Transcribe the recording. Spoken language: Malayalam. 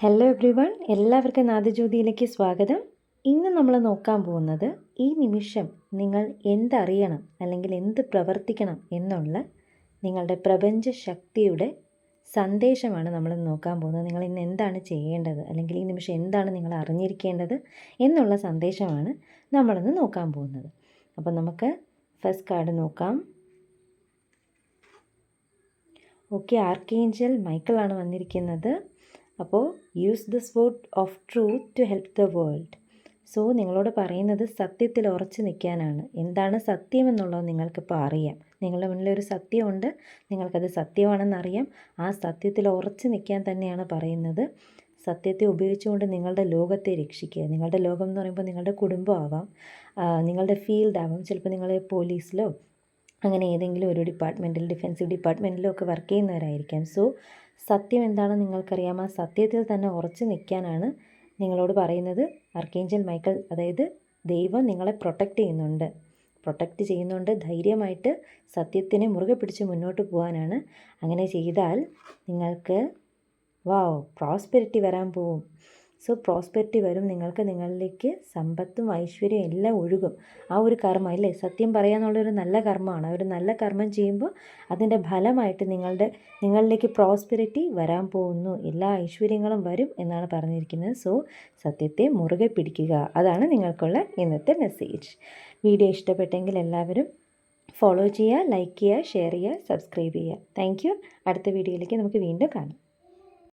ഹലോ എവ്രിവൺ, എല്ലാവർക്കും നാദജ്യോതിയിലേക്ക് സ്വാഗതം. ഇന്ന് നമ്മൾ നോക്കാൻ പോകുന്നത് ഈ നിമിഷം നിങ്ങൾ എന്തറിയണം അല്ലെങ്കിൽ എന്ത് പ്രവർത്തിക്കണം എന്നുള്ള നിങ്ങളുടെ പ്രപഞ്ച ശക്തിയുടെ സന്ദേശമാണ് നമ്മൾ നോക്കാൻ പോകുന്നത്. നിങ്ങൾ ഇന്ന് എന്താണ് ചെയ്യേണ്ടത് അല്ലെങ്കിൽ ഈ നിമിഷം എന്താണ് നിങ്ങൾ അറിഞ്ഞിരിക്കേണ്ടത് എന്നുള്ള സന്ദേശമാണ് നമ്മളിന്ന് നോക്കാൻ പോകുന്നത്. അപ്പോൾ നമുക്ക് ഫസ്റ്റ് കാർഡ് നോക്കാം. ഓക്കെ, ആർക്കേഞ്ചൽ മൈക്കിളാണ് വന്നിരിക്കുന്നത്. അപ്പോൾ use the sword of truth to help the world. So നിങ്ങളോട് പറയുന്നത് സത്യത്തിൽ ഉറച്ചു നിൽക്കാനാണ്. എന്താണ് സത്യമെന്നുള്ളത് നിങ്ങൾക്കിപ്പോൾ അറിയാം. നിങ്ങളുടെ മുന്നിൽ ഒരു സത്യമുണ്ട്, നിങ്ങൾക്കത് സത്യമാണെന്നറിയാം. ആ സത്യത്തിൽ ഉറച്ചു നിൽക്കാൻ തന്നെയാണ് പറയുന്നത്. സത്യത്തെ ഉപയോഗിച്ചുകൊണ്ട് നിങ്ങളുടെ ലോകത്തെ രക്ഷിക്കുക. നിങ്ങളുടെ ലോകം എന്ന് പറയുമ്പോൾ നിങ്ങളുടെ കുടുംബമാവാം, നിങ്ങളുടെ ഫീൽഡാവാം. ചിലപ്പോൾ നിങ്ങൾ പോലീസിലോ അങ്ങനെ ഏതെങ്കിലും ഒരു ഡിപ്പാർട്ട്മെൻറ്റിൽ, ഡിഫെൻസീവ് ഡിപ്പാർട്ട്മെൻറ്റിലോ ഒക്കെ വർക്ക് ചെയ്യുന്നവരായിരിക്കാം. സോ സത്യം എന്താണെന്ന് നിങ്ങൾക്കറിയാം. ആ സത്യത്തിൽ തന്നെ ഉറച്ചു നിൽക്കാനാണ് നിങ്ങളോട് പറയുന്നത്. ആർക്കേഞ്ചൽ മൈക്കിൾ, അതായത് ദൈവം നിങ്ങളെ പ്രൊട്ടക്റ്റ് ചെയ്യുന്നുണ്ട്. ധൈര്യമായിട്ട് സത്യത്തിനെ മുറുകെ പിടിച്ച് മുന്നോട്ട് പോകാനാണ്. അങ്ങനെ ചെയ്താൽ നിങ്ങൾക്ക് പ്രോസ്പെരിറ്റി വരാൻ പോവും. സോ പ്രോസ്പെരിറ്റി വരും. നിങ്ങളിലേക്ക് സമ്പത്തും ഐശ്വര്യവും എല്ലാം ഒഴുകും. ആ ഒരു കർമ്മം അല്ലേ, സത്യം പറയാന്നുള്ളൊരു നല്ല കർമ്മമാണ്. ആ ഒരു നല്ല കർമ്മം ചെയ്യുമ്പോൾ അതിൻ്റെ ഫലമായിട്ട് നിങ്ങളിലേക്ക് പ്രോസ്പെരിറ്റി വരാൻ പോകുന്നു. എല്ലാ ഐശ്വര്യങ്ങളും വരും എന്നാണ് പറഞ്ഞിരിക്കുന്നത്. സോ സത്യത്തെ മുറുകെ പിടിക്കുക. അതാണ് നിങ്ങൾക്കുള്ള ഇന്നത്തെ മെസ്സേജ്. വീഡിയോ ഇഷ്ടപ്പെട്ടെങ്കിൽ എല്ലാവരും ഫോളോ ചെയ്യുക, ലൈക്ക് ചെയ്യുക, ഷെയർ ചെയ്യുക, സബ്സ്ക്രൈബ് ചെയ്യുക. Thank you. അടുത്ത വീഡിയോയിലേക്ക് നമുക്ക് വീണ്ടും കാണാം.